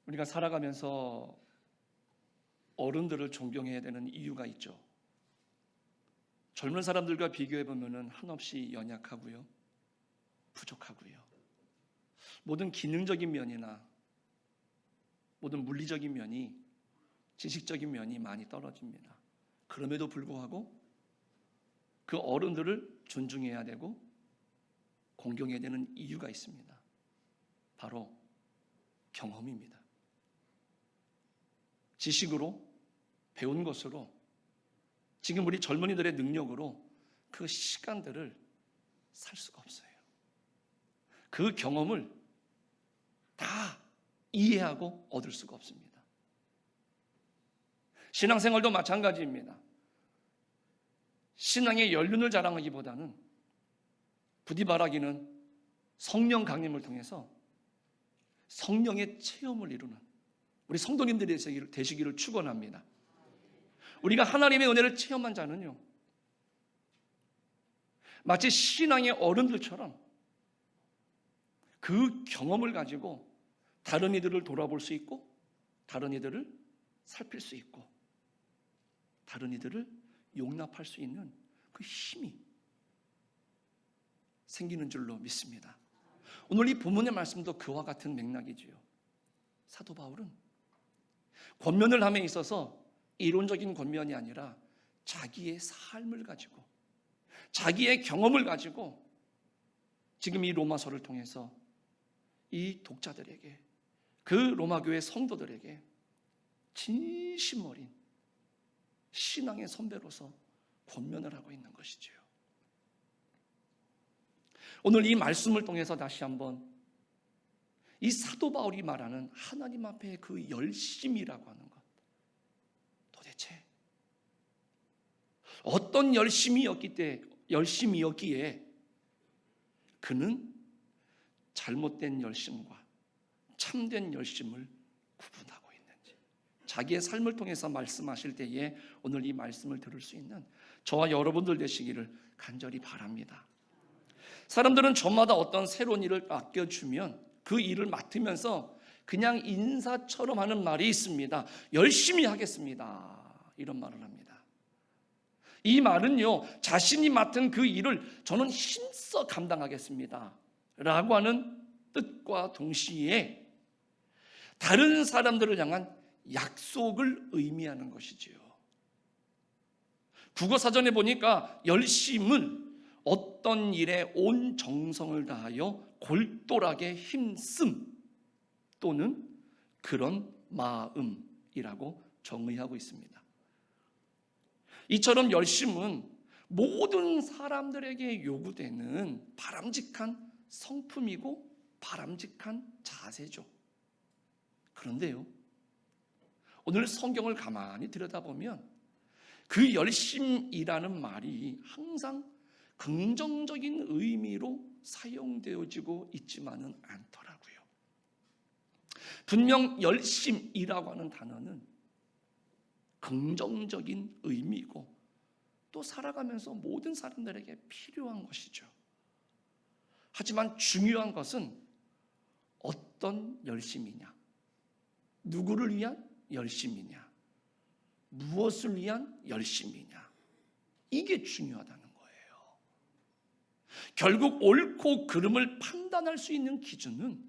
우리가 살아가면서 어른들을 존경해야 되는 이유가 있죠. 젊은 사람들과 비교해 보면은 한없이 연약하고요, 부족하고요. 모든 기능적인 면이나 모든 물리적인 면이, 지식적인 면이 많이 떨어집니다. 그럼에도 불구하고 그 어른들을 존중해야 되고 공경해야 되는 이유가 있습니다. 바로 경험입니다. 지식으로, 배운 것으로, 지금 우리 젊은이들의 능력으로 그 시간들을 살 수가 없어요. 그 경험을 다 이해하고 얻을 수가 없습니다. 신앙생활도 마찬가지입니다. 신앙의 연륜을 자랑하기보다는 부디 바라기는 성령 강림을 통해서 성령의 체험을 이루는 우리 성도님들이 되시기를 축원합니다. 우리가 하나님의 은혜를 체험한 자는요, 마치 신앙의 어른들처럼 그 경험을 가지고 다른 이들을 돌아볼 수 있고, 다른 이들을 살필 수 있고, 다른 이들을 용납할 수 있는 그 힘이 생기는 줄로 믿습니다. 오늘 이 본문의 말씀도 그와 같은 맥락이지요. 사도 바울은 권면을 함에 있어서 이론적인 권면이 아니라 자기의 삶을 가지고, 자기의 경험을 가지고 지금 이 로마서를 통해서 이 독자들에게, 그 로마교회 성도들에게 진심 어린 신앙의 선배로서 권면을 하고 있는 것이지요. 오늘 이 말씀을 통해서 다시 한번 이 사도 바울이 말하는 하나님 앞에 그 열심이라고 하는 것, 도대체 어떤 열심이었기에 그는 잘못된 열심과 참된 열심을 구분하고 있는지, 자기의 삶을 통해서 말씀하실 때에 오늘 이 말씀을 들을 수 있는 저와 여러분들 되시기를 간절히 바랍니다. 사람들은 저마다 어떤 새로운 일을 맡겨주면 그 일을 맡으면서 그냥 인사처럼 하는 말이 있습니다. 열심히 하겠습니다, 이런 말을 합니다. 이 말은요, 자신이 맡은 그 일을 저는 힘써 감당하겠습니다 라고 하는 뜻과 동시에 다른 사람들을 향한 약속을 의미하는 것이지요. 국어사전에 보니까 열심은 어떤 일에 온 정성을 다하여 골똘하게 힘씀 또는 그런 마음이라고 정의하고 있습니다. 이처럼 열심은 모든 사람들에게 요구되는 바람직한 성품이고 바람직한 자세죠. 그런데요, 오늘 성경을 가만히 들여다보면 그 열심이라는 말이 항상 긍정적인 의미로 사용되어지고 있지만은 않더라고요. 분명 열심이라고 하는 단어는 긍정적인 의미고 또 살아가면서 모든 사람들에게 필요한 것이죠. 하지만 중요한 것은 어떤 열심이냐, 누구를 위한 열심이냐, 무엇을 위한 열심이냐, 이게 중요하다는 거예요. 결국 옳고 그름을 판단할 수 있는 기준은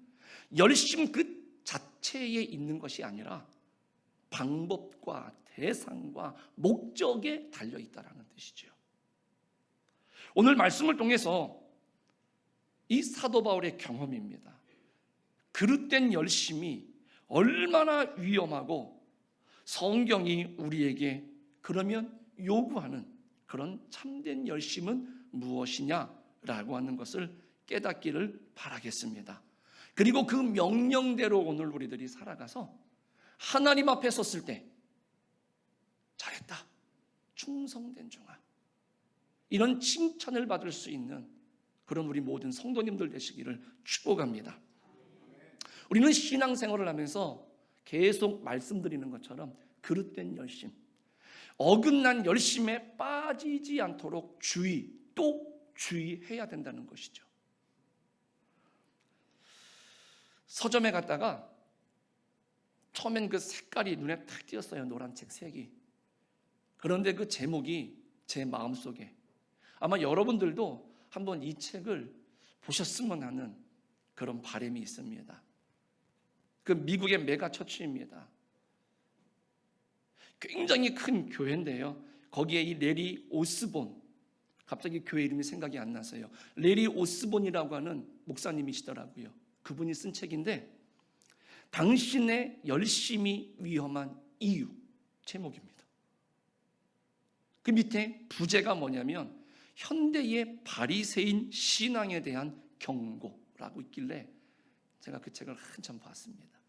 열심 그 자체에 있는 것이 아니라 방법과 대상과 목적에 달려있다는 뜻이죠. 오늘 말씀을 통해서 이 사도 바울의 경험입니다. 그릇된 열심이 얼마나 위험하고 성경이 우리에게 그러면 요구하는 그런 참된 열심은 무엇이냐라고 하는 것을 깨닫기를 바라겠습니다. 그리고 그 명령대로 오늘 우리들이 살아가서 하나님 앞에 섰을 때 잘했다, 충성된 종아, 이런 칭찬을 받을 수 있는 그런 우리 모든 성도님들 되시기를 축복합니다. 우리는 신앙생활을 하면서 계속 말씀드리는 것처럼 그릇된 열심, 어긋난 열심에 빠지지 않도록 주의해야 된다는 것이죠. 서점에 갔다가 처음엔 그 색깔이 눈에 탁 띄었어요. 노란 책 색이. 그런데 그 제목이 제 마음속에, 아마 여러분들도 한번 이 책을 보셨으면 하는 그런 바람이 있습니다. 그 미국의 메가 처치입니다. 굉장히 큰 교회인데요. 거기에 이 레리 오스본, 갑자기 교회 이름이 생각이 안 나서요. 레리 오스본이라고 하는 목사님이시더라고요. 그분이 쓴 책인데 당신의 열심이 위험한 이유, 제목입니다. 그 밑에 부제가 뭐냐면 현대의 바리새인 신앙에 대한 경고라고 있길래 제가 그 책을 한참 봤습니다.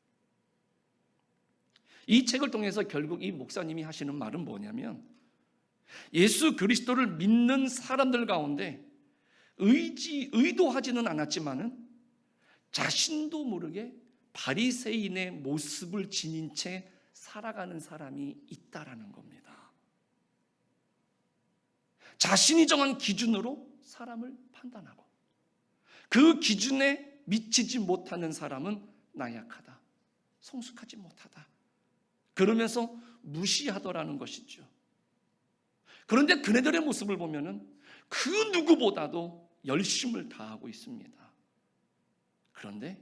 이 책을 통해서 결국 이 목사님이 하시는 말은 뭐냐면 예수 그리스도를 믿는 사람들 가운데 의도하지는 않았지만은 자신도 모르게 바리새인의 모습을 지닌 채 살아가는 사람이 있다라는 겁니다. 자신이 정한 기준으로 사람을 판단하고 그 기준에 미치지 못하는 사람은 나약하다, 성숙하지 못하다, 그러면서 무시하더라는 것이죠. 그런데 그네들의 모습을 보면은 그 누구보다도 열심을 다하고 있습니다. 그런데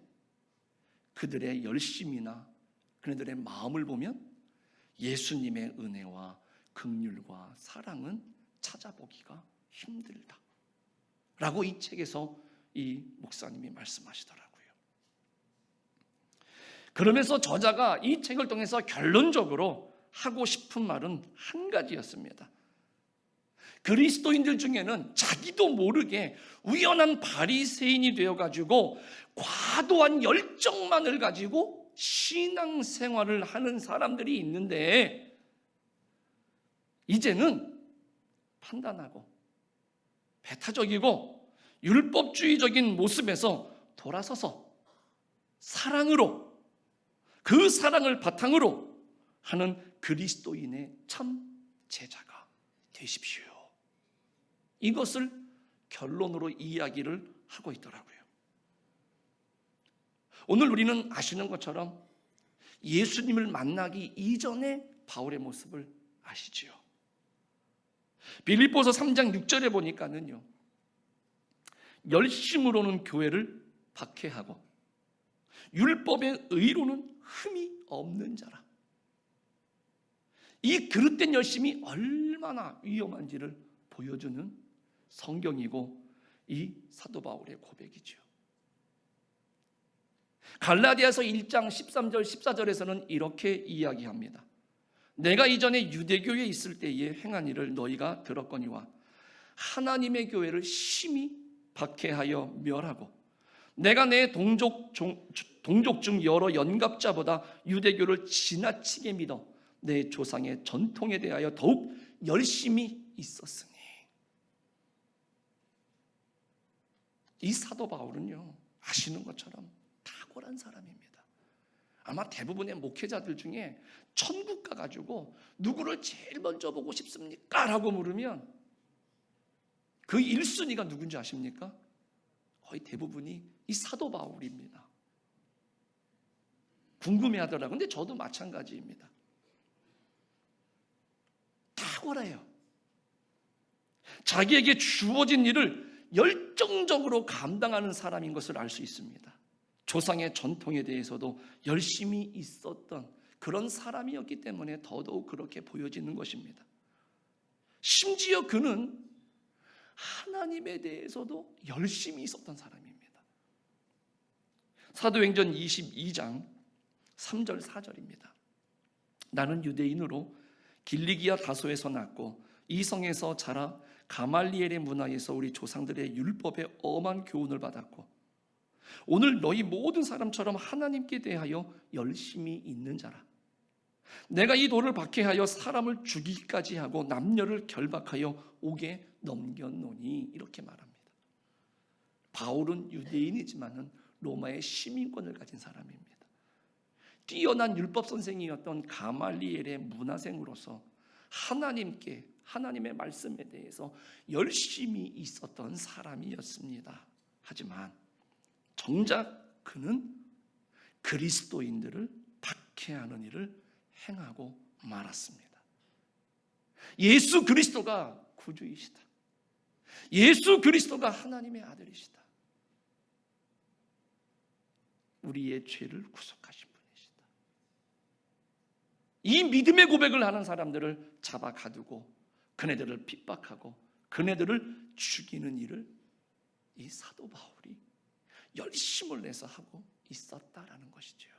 그들의 열심이나 그네들의 마음을 보면 예수님의 은혜와 긍휼과 사랑은 찾아보기가 힘들다 라고 이 책에서 이 목사님이 말씀하시더라고요. 그러면서 저자가 이 책을 통해서 결론적으로 하고 싶은 말은 한 가지였습니다. 그리스도인들 중에는 자기도 모르게 우연한 바리새인이 되어가지고 과도한 열정만을 가지고 신앙생활을 하는 사람들이 있는데 이제는 판단하고 배타적이고 율법주의적인 모습에서 돌아서서 사랑으로, 그 사랑을 바탕으로 하는 그리스도인의 참 제자가 되십시오. 이것을 결론으로 이야기를 하고 있더라고요. 오늘 우리는 아시는 것처럼 예수님을 만나기 이전의 바울의 모습을 아시지요. 빌립보서 3장 6절에 보니까는요, 열심으로는 교회를 박해하고 율법의 의로는 흠이 없는 자라. 이 그릇된 열심이 얼마나 위험한지를 보여주는 성경이고 이 사도 바울의 고백이죠. 갈라디아서 1장 13절 14절에서는 이렇게 이야기합니다. 내가 이전에 유대교에 있을 때에 행한 일을 너희가 들었거니와 하나님의 교회를 심히 박해하여 멸하고 내가 내 동족 중 여러 연갑자보다 유대교를 지나치게 믿어 내 조상의 전통에 대하여 더욱 열심히 있었으니. 이 사도 바울은요, 아시는 것처럼 탁월한 사람입니다. 아마 대부분의 목회자들 중에 천국 가가지고 누구를 제일 먼저 보고 싶습니까? 라고 물으면 그 1순위가 누군지 아십니까? 거의 대부분이 이 사도 바울입니다. 궁금해하더라고요. 근데 저도 마찬가지입니다. 탁월해요. 자기에게 주어진 일을 열정적으로 감당하는 사람인 것을 알 수 있습니다. 조상의 전통에 대해서도 열심히 있었던 그런 사람이었기 때문에 더더욱 그렇게 보여지는 것입니다. 심지어 그는 하나님에 대해서도 열심히 있었던 사람입니다. 사도행전 22장 3절 4절입니다. 나는 유대인으로 길리기아 다소에서 났고 이 성에서 자라 가말리엘의 문화에서 우리 조상들의 율법에 엄한 교훈을 받았고 오늘 너희 모든 사람처럼 하나님께 대하여 열심히 있는 자라. 내가 이 돌을 박해하여 사람을 죽이기까지 하고 남녀를 결박하여 옥에 넘겼노니. 이렇게 말합니다. 바울은 유대인이지만은 로마의 시민권을 가진 사람입니다. 뛰어난 율법 선생이었던 가말리엘의 문화생으로서 하나님의 말씀에 대해서 열심히 있었던 사람이었습니다. 하지만 정작 그는 그리스도인들을 박해하는 일을 행하고 말았습니다. 예수 그리스도가 구주이시다. 예수 그리스도가 하나님의 아들이시다. 우리의 죄를 구속하신 분이시다. 이 믿음의 고백을 하는 사람들을 잡아 가두고 그네들을 핍박하고 그네들을 죽이는 일을 이 사도 바울이 열심을 내서 하고 있었다라는 것이죠.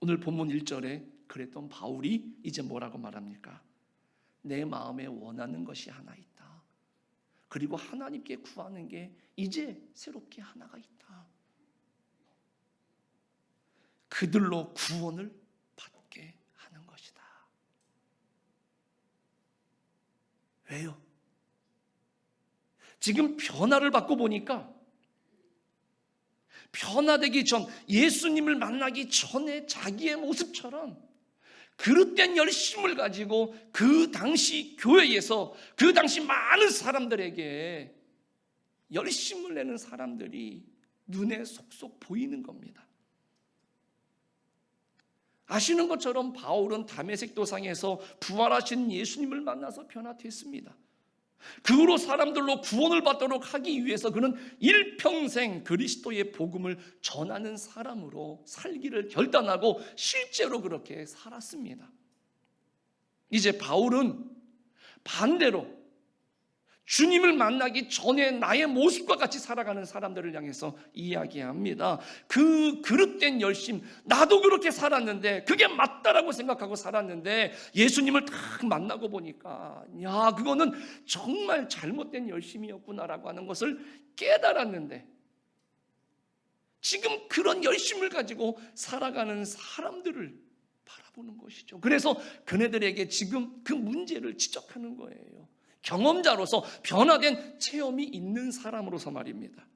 오늘 본문 1절에 그랬던 바울이 이제 뭐라고 말합니까? 내 마음에 원하는 것이 하나 있다. 그리고 하나님께 구하는 게 이제 새롭게 하나가 있다. 그들로 구원을 받게 하는 것이다. 왜요? 지금 변화를 받고 보니까 변화되기 전, 예수님을 만나기 전에 자기의 모습처럼 그릇된 열심을 가지고 그 당시 교회에서 그 당시 많은 사람들에게 열심을 내는 사람들이 눈에 속속 보이는 겁니다. 아시는 것처럼 바울은 다메섹 도상에서 부활하신 예수님을 만나서 변화됐습니다. 그 후로 사람들로 구원을 받도록 하기 위해서 그는 일평생 그리스도의 복음을 전하는 사람으로 살기를 결단하고 실제로 그렇게 살았습니다. 이제 바울은 반대로 주님을 만나기 전에 나의 모습과 같이 살아가는 사람들을 향해서 이야기합니다. 그 그릇된 열심, 나도 그렇게 살았는데 그게 맞다라고 생각하고 살았는데 예수님을 딱 만나고 보니까 야, 그거는 정말 잘못된 열심이었구나라고 하는 것을 깨달았는데 지금 그런 열심을 가지고 살아가는 사람들을 바라보는 것이죠. 그래서 그네들에게 지금 그 문제를 지적하는 거예요. 경험자로서 변화된 체험이 있는 사람으로서 말입니다.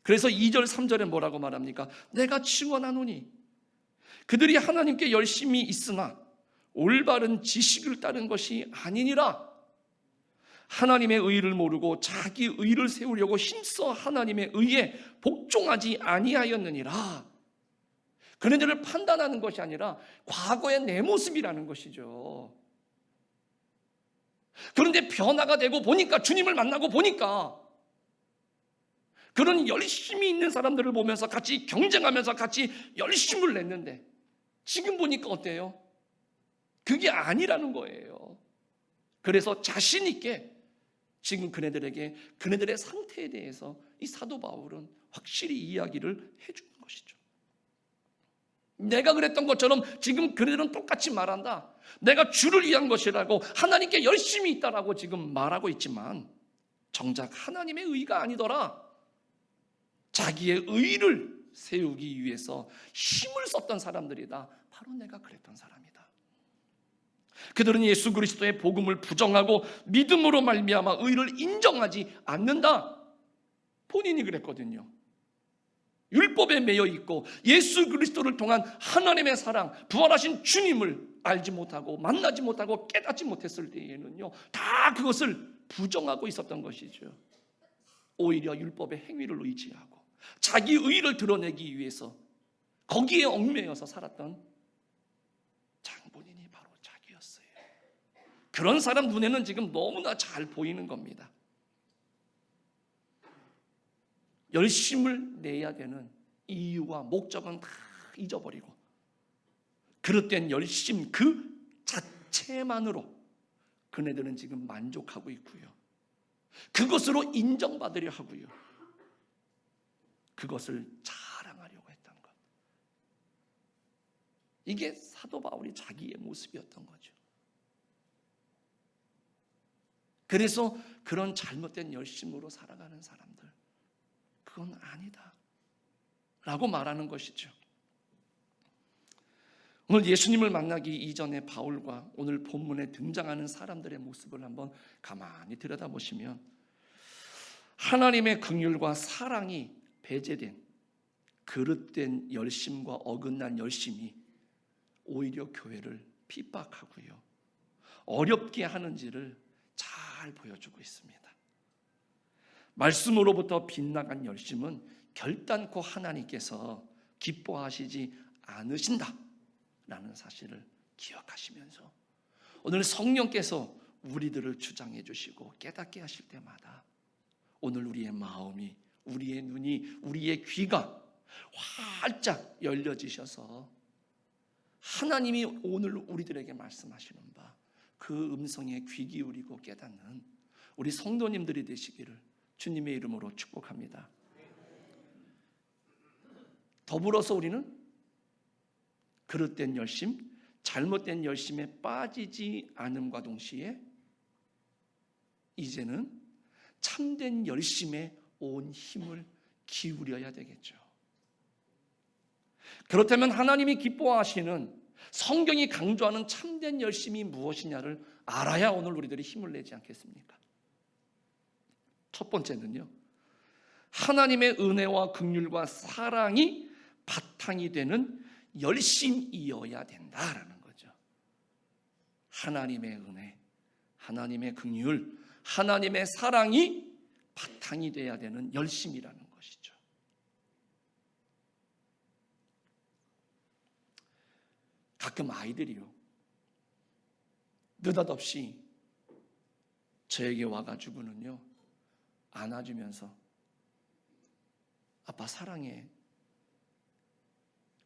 그래서 2절 3절에 뭐라고 말합니까? 내가 증언하노니 그들이 하나님께 열심히 있으나 올바른 지식을 따른 것이 아니니라. 하나님의 의를 모르고 자기 의를 세우려고 힘써 하나님의 의에 복종하지 아니하였느니라. 그네들을 판단하는 것이 아니라 과거의 내 모습이라는 것이죠. 그런데 변화가 되고 보니까, 주님을 만나고 보니까 그런 열심히 있는 사람들을 보면서 같이 경쟁하면서 같이 열심을 냈는데 지금 보니까 어때요? 그게 아니라는 거예요. 그래서 자신 있게 지금 그네들에게 그네들의 상태에 대해서 이 사도 바울은 확실히 이야기를 해주는 것이죠. 내가 그랬던 것처럼 지금 그네들은 똑같이 말한다. 내가 주를 위한 것이라고 하나님께 열심히 있다라고 지금 말하고 있지만 정작 하나님의 의가 아니더라. 자기의 의를 세우기 위해서 힘을 썼던 사람들이다. 바로 내가 그랬던 사람이다. 그들은 예수 그리스도의 복음을 부정하고 믿음으로 말미암아 의를 인정하지 않는다. 본인이 그랬거든요. 율법에 매여 있고 예수 그리스도를 통한 하나님의 사랑, 부활하신 주님을 알지 못하고 만나지 못하고 깨닫지 못했을 때에는요, 다 그것을 부정하고 있었던 것이죠. 오히려 율법의 행위를 의지하고 자기 의를 드러내기 위해서 거기에 얽매여서 살았던 장본인이 바로 자기였어요. 그런 사람 눈에는 지금 너무나 잘 보이는 겁니다. 열심을 내야 되는 이유와 목적은 다 잊어버리고 그릇된 열심 그 자체만으로 그네들은 지금 만족하고 있고요. 그것으로 인정받으려 하고요. 그것을 자랑하려고 했던 것. 이게 사도 바울이 자기의 모습이었던 거죠. 그래서 그런 잘못된 열심으로 살아가는 사람들, 그건 아니다 라고 말하는 것이죠. 오늘 예수님을 만나기 이전에 바울과 오늘 본문에 등장하는 사람들의 모습을 한번 가만히 들여다보시면 하나님의 긍휼과 사랑이 배제된 그릇된 열심과 어긋난 열심이 오히려 교회를 핍박하고요, 어렵게 하는지를 잘 보여주고 있습니다. 말씀으로부터 빗나간 열심은 결단코 하나님께서 기뻐하시지 않으신다라는 사실을 기억하시면서 오늘 성령께서 우리들을 주장해 주시고 깨닫게 하실 때마다 오늘 우리의 마음이, 우리의 눈이, 우리의 귀가 활짝 열려지셔서 하나님이 오늘 우리들에게 말씀하시는 바 그 음성에 귀 기울이고 깨닫는 우리 성도님들이 되시기를 주님의 이름으로 축복합니다. 더불어서 우리는 그릇된 열심, 잘못된 열심에 빠지지 않음과 동시에 이제는 참된 열심에 온 힘을 기울여야 되겠죠. 그렇다면 하나님이 기뻐하시는, 성경이 강조하는 참된 열심이 무엇이냐를 알아야 오늘 우리들이 힘을 내지 않겠습니까? 첫 번째는요, 하나님의 은혜와 긍휼과 사랑이 바탕이 되는 열심이어야 된다라는 거죠. 하나님의 은혜, 하나님의 긍휼, 하나님의 사랑이 바탕이 돼야 되는 열심이라는 것이죠. 가끔 아이들이요, 느닷없이 저에게 와가지고는요 안아주면서 아빠 사랑해,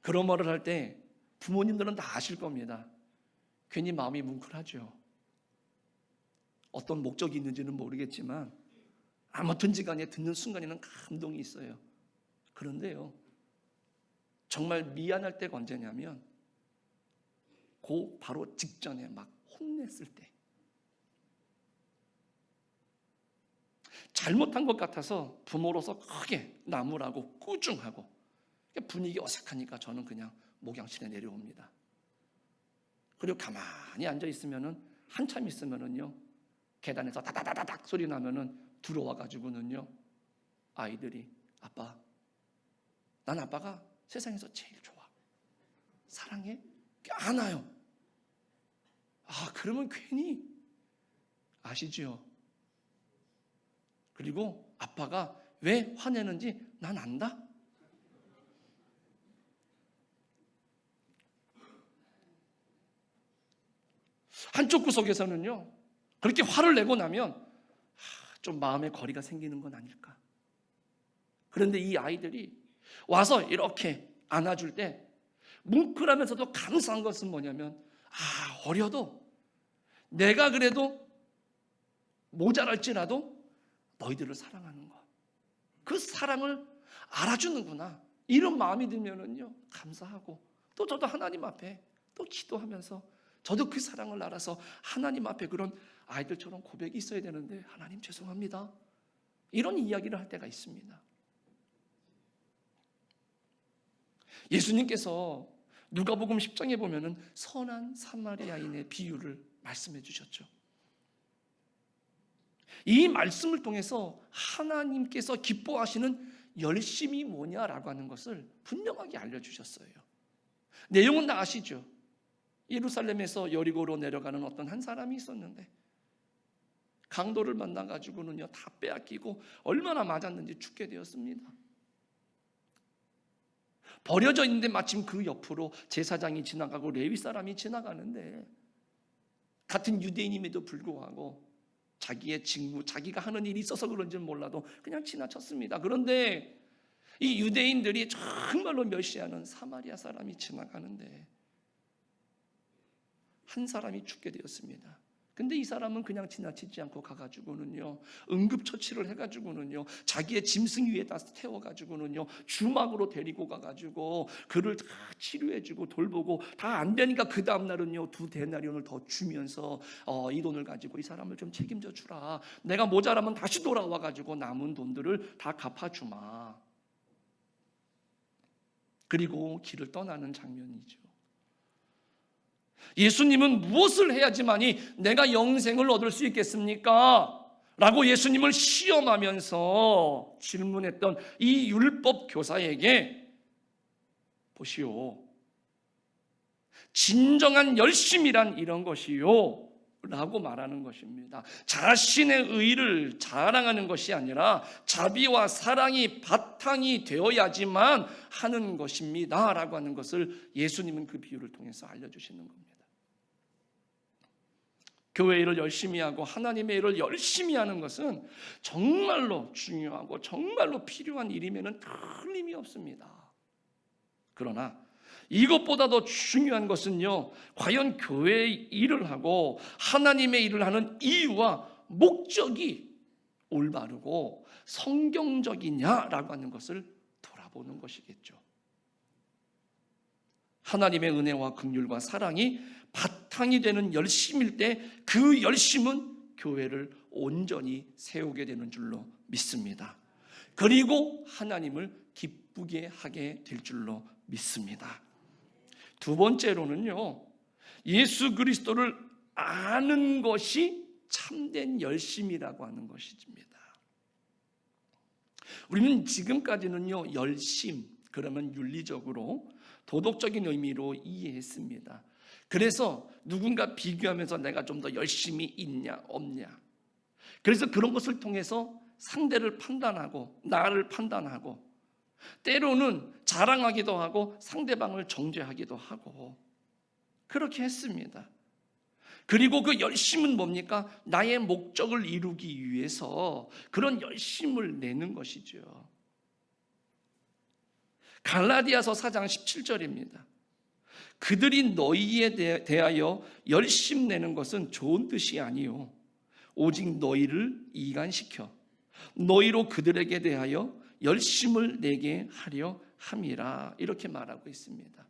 그런 말을 할 때 부모님들은 다 아실 겁니다. 괜히 마음이 뭉클하죠. 어떤 목적이 있는지는 모르겠지만 아무튼지 간에 듣는 순간에는 감동이 있어요. 그런데요, 정말 미안할 때가 언제냐면 그 바로 직전에 막 혼냈을 때, 잘못한 것 같아서 부모로서 크게 나무라고 꾸중하고 분위기 어색하니까 저는 그냥 목양실에 내려옵니다. 그리고 가만히 앉아 있으면은 한참 있으면은요 계단에서 다다다닥 소리 나면은 들어와 가지고는요 아이들이 아빠, 난 아빠가 세상에서 제일 좋아, 사랑해, 안아요. 아, 그러면 괜히 아시죠? 그리고 아빠가 왜 화내는지 난 안다. 한쪽 구석에서는요 그렇게 화를 내고 나면 좀 마음의 거리가 생기는 건 아닐까. 그런데 이 아이들이 와서 이렇게 안아줄 때 뭉클하면서도 감사한 것은 뭐냐면, 어려도 내가 그래도 모자랄지라도 너희들을 사랑하는 것, 그 사랑을 알아주는구나, 이런 마음이 들면은요 감사하고, 또 저도 하나님 앞에 또 기도하면서 저도 그 사랑을 알아서 하나님 앞에 그런 아이들처럼 고백이 있어야 되는데 하나님 죄송합니다, 이런 이야기를 할 때가 있습니다. 예수님께서 누가복음 10장에 보면은 선한 사마리아인의 비유를 말씀해 주셨죠. 이 말씀을 통해서 하나님께서 기뻐하시는 열심이 뭐냐라고 하는 것을 분명하게 알려주셨어요. 내용은 다 아시죠? 예루살렘에서 여리고로 내려가는 어떤 한 사람이 있었는데 강도를 만나가지고는요 다 빼앗기고 얼마나 맞았는지 죽게 되었습니다. 버려져 있는데 마침 그 옆으로 제사장이 지나가고 레위 사람이 지나가는데 같은 유대인임에도 불구하고 자기의 직무, 자기가 하는 일이 있어서 그런지는 몰라도 그냥 지나쳤습니다. 그런데 이 유대인들이 정말로 멸시하는 사마리아 사람이 지나가는데 한 사람이 죽게 되었습니다. 근데 이 사람은 그냥 지나치지 않고 가가지고는요 응급처치를 해가지고는요 자기의 짐승 위에다 태워가지고는요 주막으로 데리고 가가지고 그를 다 치료해주고 돌보고 다 안 되니까 그 다음날은요 2데나리온을 더 주면서 이 돈을 가지고 이 사람을 좀 책임져 주라, 내가 모자라면 다시 돌아와가지고 남은 돈들을 다 갚아주마. 그리고 길을 떠나는 장면이죠. 예수님은 무엇을 해야지만이 내가 영생을 얻을 수 있겠습니까? 라고 예수님을 시험하면서 질문했던 이 율법 교사에게 보시오, 진정한 열심이란 이런 것이요 라고 말하는 것입니다. 자신의 의를 자랑하는 것이 아니라 자비와 사랑이 바탕이 되어야지만 하는 것입니다 라고 하는 것을 예수님은 그 비유를 통해서 알려주시는 겁니다. 교회 일을 열심히 하고 하나님의 일을 열심히 하는 것은 정말로 중요하고 정말로 필요한 일이면 틀림이 없습니다. 그러나 이것보다 더 중요한 것은요, 과연 교회의 일을 하고 하나님의 일을 하는 이유와 목적이 올바르고 성경적이냐라고 하는 것을 돌아보는 것이겠죠. 하나님의 은혜와 긍휼과 사랑이 바탕이 되는 열심일 때 그 열심은 교회를 온전히 세우게 되는 줄로 믿습니다. 그리고 하나님을 기쁘게 하게 될 줄로 믿습니다. 두 번째로는요, 예수 그리스도를 아는 것이 참된 열심이라고 하는 것입니다. 우리는 지금까지는요, 열심, 그러면 윤리적으로 도덕적인 의미로 이해했습니다. 그래서 누군가 비교하면서 내가 좀 더 열심히 있냐 없냐, 그래서 그런 것을 통해서 상대를 판단하고 나를 판단하고 때로는 자랑하기도 하고 상대방을 정죄하기도 하고 그렇게 했습니다. 그리고 그 열심은 뭡니까? 나의 목적을 이루기 위해서 그런 열심을 내는 것이죠. 갈라디아서 4장 17절입니다. 그들이 너희에 대하여 열심 내는 것은 좋은 뜻이 아니요 오직 너희를 이간시켜 너희로 그들에게 대하여 열심을 내게 하려 함이라, 이렇게 말하고 있습니다.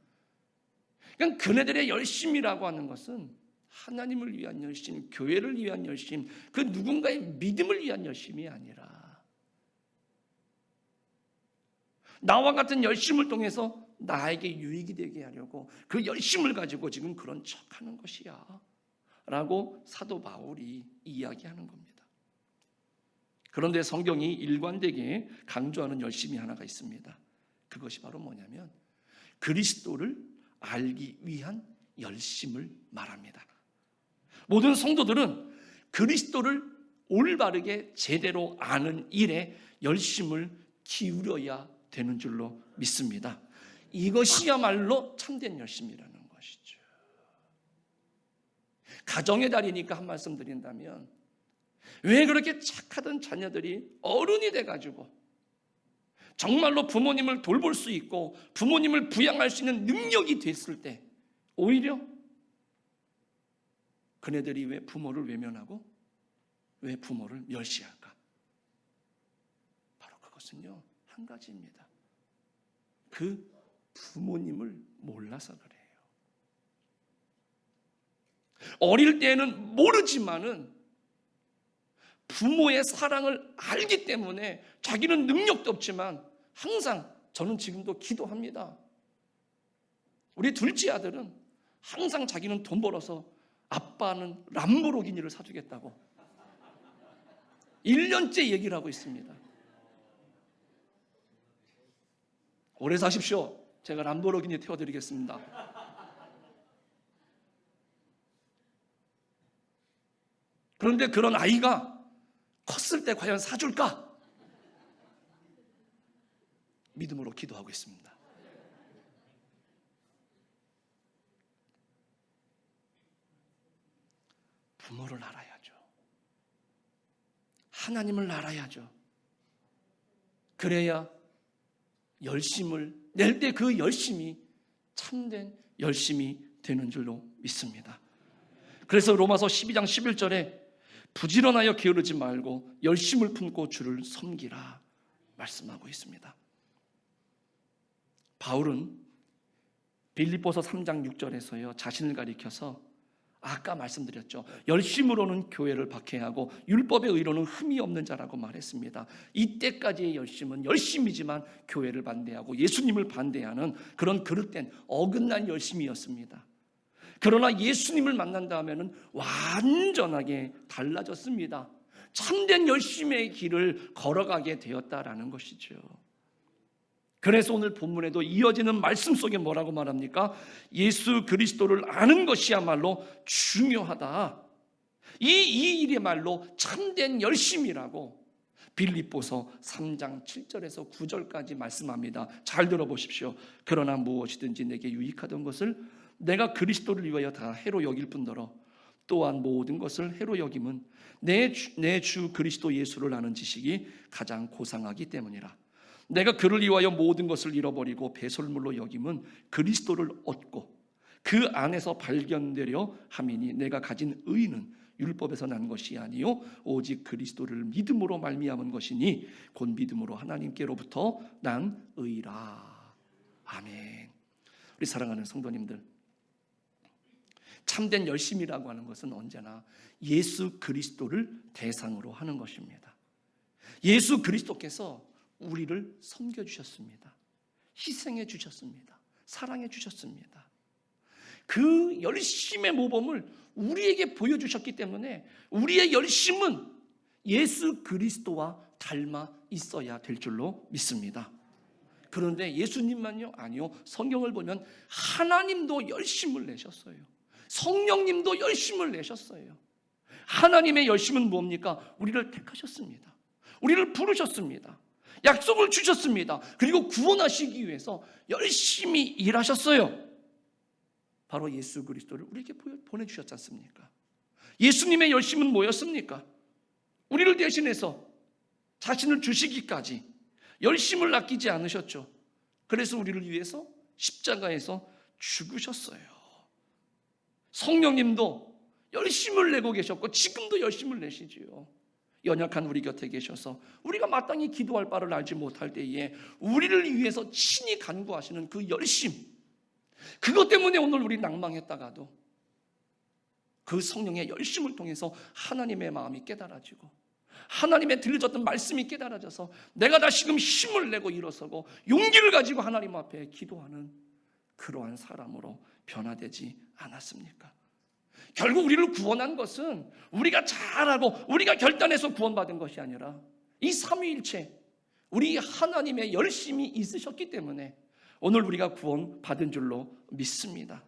그러니까 그네들의 열심이라고 하는 것은 하나님을 위한 열심, 교회를 위한 열심, 그 누군가의 믿음을 위한 열심이 아니라 나와 같은 열심을 통해서 나에게 유익이 되게 하려고 그 열심을 가지고 지금 그런 척하는 것이야 라고 사도 바울이 이야기하는 겁니다. 그런데 성경이 일관되게 강조하는 열심이 하나가 있습니다. 그것이 바로 뭐냐면 그리스도를 알기 위한 열심을 말합니다. 모든 성도들은 그리스도를 올바르게 제대로 아는 일에 열심을 기울여야 되는 줄로 믿습니다. 이것이야말로 참된 열심이라는 것이죠. 가정의 달이니까 한 말씀 드린다면, 왜 그렇게 착하던 자녀들이 어른이 돼가지고 정말로 부모님을 돌볼 수 있고 부모님을 부양할 수 있는 능력이 됐을 때 오히려 그네들이 왜 부모를 외면하고 왜 부모를 멸시할까? 바로 그것은요, 한 가지입니다. 그 부모님을 몰라서 그래요. 어릴 때는 모르지만은 부모의 사랑을 알기 때문에 자기는 능력도 없지만 항상, 저는 지금도 기도합니다. 우리 둘째 아들은 항상 자기는 돈 벌어서 아빠는 람보르기니를 사주겠다고 1년째 얘기를 하고 있습니다. 오래 사십시오. 제가 람보르기니 태워드리겠습니다. 그런데 그런 아이가 컸을 때 과연 사줄까? 믿음으로 기도하고 있습니다. 부모를 알아야죠. 하나님을 알아야죠. 그래야 열심을 낼 때 그 열심이 참된 열심이 되는 줄로 믿습니다. 그래서 로마서 12장 11절에 부지런하여 게으르지 말고 열심을 품고 주를 섬기라 말씀하고 있습니다. 바울은 빌립보서 3장 6절에서요, 자신을 가리켜서 아까 말씀드렸죠. 열심으로는 교회를 박해하고 율법의 의로는 흠이 없는 자라고 말했습니다. 이때까지의 열심은 열심이지만 교회를 반대하고 예수님을 반대하는 그런 그릇된 어긋난 열심이었습니다. 그러나 예수님을 만난 다음에는 완전하게 달라졌습니다. 참된 열심의 길을 걸어가게 되었다라는 것이죠. 그래서 오늘 본문에도 이어지는 말씀 속에 뭐라고 말합니까? 예수 그리스도를 아는 것이야말로 중요하다. 이 일의 말로 참된 열심이라고 빌립보서 3장 7절에서 9절까지 말씀합니다. 잘 들어보십시오. 그러나 무엇이든지 내게 유익하던 것을 내가 그리스도를 위하여 다 해로 여길 뿐더러 또한 모든 것을 해로 여김은 내 주 그리스도 예수를 아는 지식이 가장 고상하기 때문이라. 내가 그를 위하여 모든 것을 잃어버리고 배설물로 여김은 그리스도를 얻고 그 안에서 발견되려 함이니 내가 가진 의는 율법에서 난 것이 아니요 오직 그리스도를 믿음으로 말미암은 것이니 곧 믿음으로 하나님께로부터 난 의라. 아멘. 우리 사랑하는 성도님들, 참된 열심이라고 하는 것은 언제나 예수 그리스도를 대상으로 하는 것입니다. 예수 그리스도께서 우리를 섬겨주셨습니다. 희생해 주셨습니다. 사랑해 주셨습니다. 그 열심의 모범을 우리에게 보여주셨기 때문에 우리의 열심은 예수 그리스도와 닮아 있어야 될 줄로 믿습니다. 그런데 예수님만요? 아니요. 성경을 보면 하나님도 열심을 내셨어요. 성령님도 열심을 내셨어요. 하나님의 열심은 뭡니까? 우리를 택하셨습니다. 우리를 부르셨습니다. 약속을 주셨습니다. 그리고 구원하시기 위해서 열심히 일하셨어요. 바로 예수 그리스도를 우리에게 보내주셨지 않습니까? 예수님의 열심은 뭐였습니까? 우리를 대신해서 자신을 주시기까지 열심을 아끼지 않으셨죠. 그래서 우리를 위해서 십자가에서 죽으셨어요. 성령님도 열심을 내고 계셨고 지금도 열심을 내시지요. 연약한 우리 곁에 계셔서 우리가 마땅히 기도할 바를 알지 못할 때에 우리를 위해서 친히 간구하시는 그 열심, 그것 때문에 오늘 우리 낭망했다가도 그 성령의 열심을 통해서 하나님의 마음이 깨달아지고 하나님의 들려졌던 말씀이 깨달아져서 내가 다시금 힘을 내고 일어서고 용기를 가지고 하나님 앞에 기도하는 그러한 사람으로 변화되지 않았습니까? 결국 우리를 구원한 것은 우리가 잘하고 우리가 결단해서 구원받은 것이 아니라 이 삼위일체 우리 하나님의 열심이 있으셨기 때문에 오늘 우리가 구원받은 줄로 믿습니다.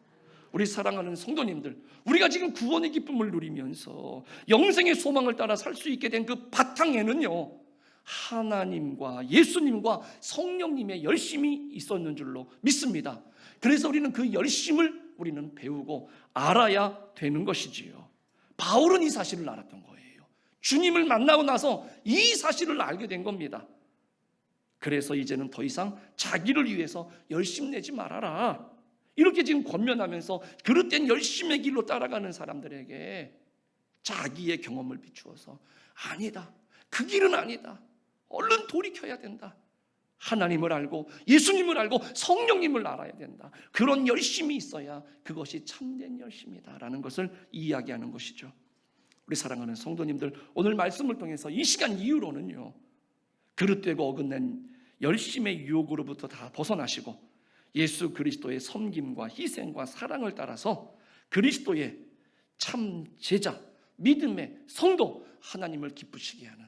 우리 사랑하는 성도님들, 우리가 지금 구원의 기쁨을 누리면서 영생의 소망을 따라 살 수 있게 된 그 바탕에는요, 하나님과 예수님과 성령님의 열심이 있었는 줄로 믿습니다. 그래서 우리는 그 열심을 우리는 배우고 알아야 되는 것이지요. 바울은 이 사실을 알았던 거예요. 주님을 만나고 나서 이 사실을 알게 된 겁니다. 그래서 이제는 더 이상 자기를 위해서 열심 내지 말아라, 이렇게 지금 권면하면서 그릇된 열심의 길로 따라가는 사람들에게 자기의 경험을 비추어서 아니다, 그 길은 아니다, 얼른 돌이켜야 된다, 하나님을 알고 예수님을 알고 성령님을 알아야 된다, 그런 열심이 있어야 그것이 참된 열심이다라는 것을 이야기하는 것이죠. 우리 사랑하는 성도님들, 오늘 말씀을 통해서 이 시간 이후로는요, 그릇되고 어긋난 열심의 유혹으로부터 다 벗어나시고 예수 그리스도의 섬김과 희생과 사랑을 따라서 그리스도의 참 제자, 믿음의 성도, 하나님을 기쁘시게 하는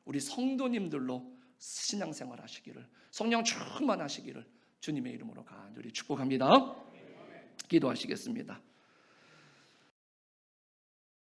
우리 성도님들로 신앙생활 하시기를, 성령 충만하시기를 주님의 이름으로 간절히 축복합니다. 기도하시겠습니다.